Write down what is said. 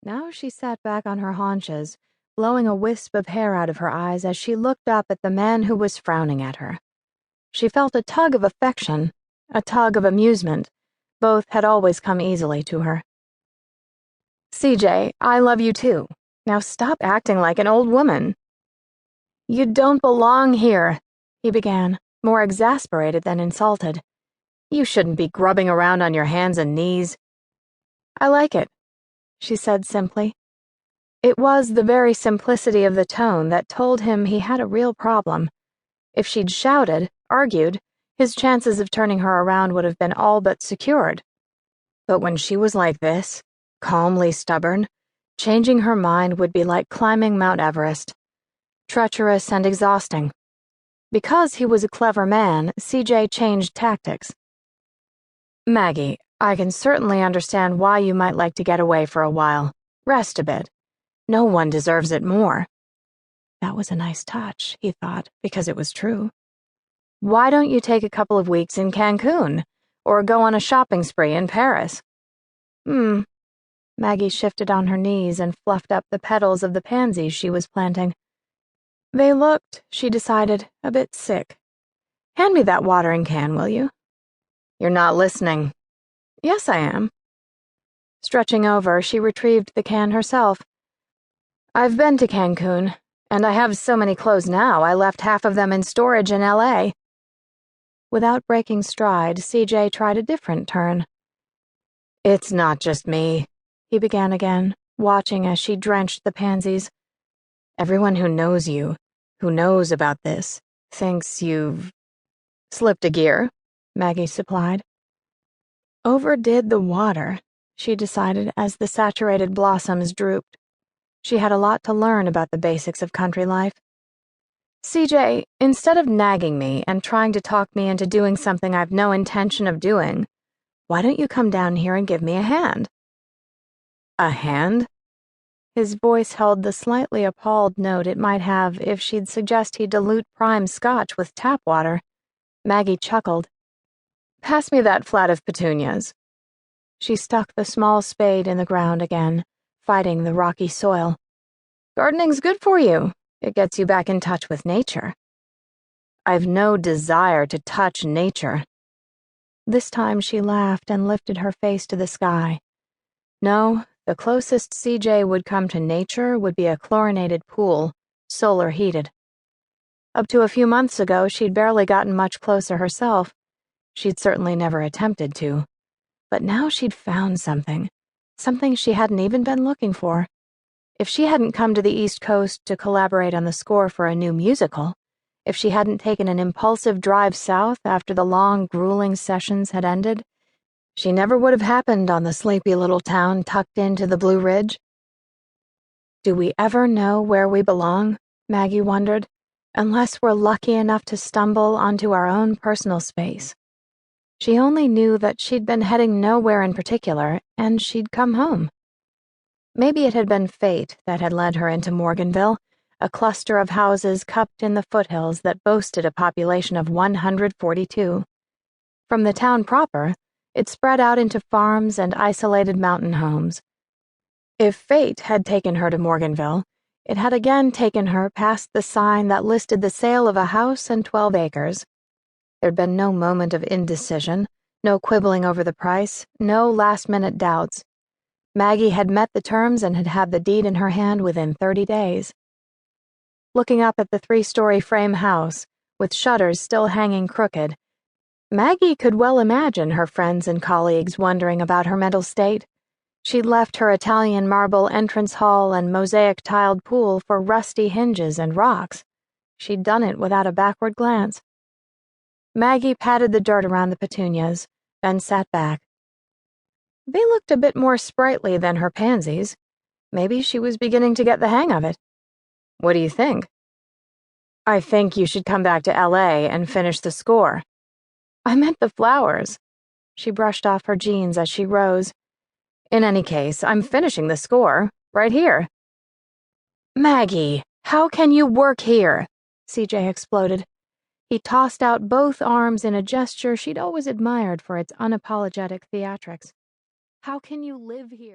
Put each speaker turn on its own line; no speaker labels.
Now she sat back on her haunches, blowing a wisp of hair out of her eyes as she looked up at the man who was frowning at her. She felt a tug of affection, a tug of amusement. Both had always come easily to her. "CJ, I love you too. Now stop acting like an old woman." "You don't belong here," he began, more exasperated than insulted. "You shouldn't be grubbing around on your hands and knees." "I like it," she said simply. It was the very simplicity of the tone that told him he had a real problem. If she'd shouted, argued, his chances of turning her around would have been all but secured. But when she was like this, calmly stubborn, changing her mind would be like climbing Mount Everest. Treacherous and exhausting. Because he was a clever man, CJ changed tactics. "Maggie, I can certainly understand why you might like to get away for a while. Rest a bit. No one deserves it more." That was a nice touch, he thought, because it was true. "Why don't you take a couple of weeks in Cancun, or go on a shopping spree in Paris?" Maggie shifted on her knees and fluffed up the petals of the pansies she was planting. They looked, she decided, a bit sick. "Hand me that watering can, will you?" "You're not listening." "Yes, I am." Stretching over, she retrieved the can herself. "I've been to Cancun, and I have so many clothes now I left half of them in storage in LA. Without breaking stride, CJ tried a different turn. "It's not just me," he began again, watching as she drenched the pansies. "Everyone who knows you, who knows about this, thinks you've slipped a gear," Maggie supplied. Overdid the water, she decided as the saturated blossoms drooped. She had a lot to learn about the basics of country life. "CJ, instead of nagging me and trying to talk me into doing something I've no intention of doing, why don't you come down here and give me a hand?" "A hand?" His voice held the slightly appalled note it might have if she'd suggest he dilute prime scotch with tap water. Maggie chuckled. "Pass me that flat of petunias." She stuck the small spade in the ground again, fighting the rocky soil. "Gardening's good for you. It gets you back in touch with nature." "I've no desire to touch nature." This time she laughed and lifted her face to the sky. No, the closest CJ would come to nature would be a chlorinated pool, solar heated. Up to a few months ago, she'd barely gotten much closer herself. She'd certainly never attempted to. But now she'd found something she hadn't even been looking for. If she hadn't come to the East Coast to collaborate on the score for a new musical, if she hadn't taken an impulsive drive south after the long, grueling sessions had ended, she never would have happened on the sleepy little town tucked into the Blue Ridge. Do we ever know where we belong, Maggie wondered, unless we're lucky enough to stumble onto our own personal space? She only knew that she'd been heading nowhere in particular, and she'd come home. Maybe it had been fate that had led her into Morganville, a cluster of houses cupped in the foothills that boasted a population of 142. From the town proper, it spread out into farms and isolated mountain homes. If fate had taken her to Morganville, it had again taken her past the sign that listed the sale of a house and 12 acres. There'd been no moment of indecision, no quibbling over the price, no last-minute doubts. Maggie had met the terms and had had the deed in her hand within 30 days. Looking up at the 3-story frame house, with shutters still hanging crooked, Maggie could well imagine her friends and colleagues wondering about her mental state. She'd left her Italian marble entrance hall and mosaic-tiled pool for rusty hinges and rocks. She'd done it without a backward glance. Maggie patted the dirt around the petunias, then sat back. They looked a bit more sprightly than her pansies. Maybe she was beginning to get the hang of it. "What do you think?" "I think you should come back to LA and finish the score." "I meant the flowers." She brushed off her jeans as she rose. "In any case, I'm finishing the score, right here." "Maggie, how can you work here?" CJ exploded. He tossed out both arms in a gesture she'd always admired for its unapologetic theatrics. "How can you live here?"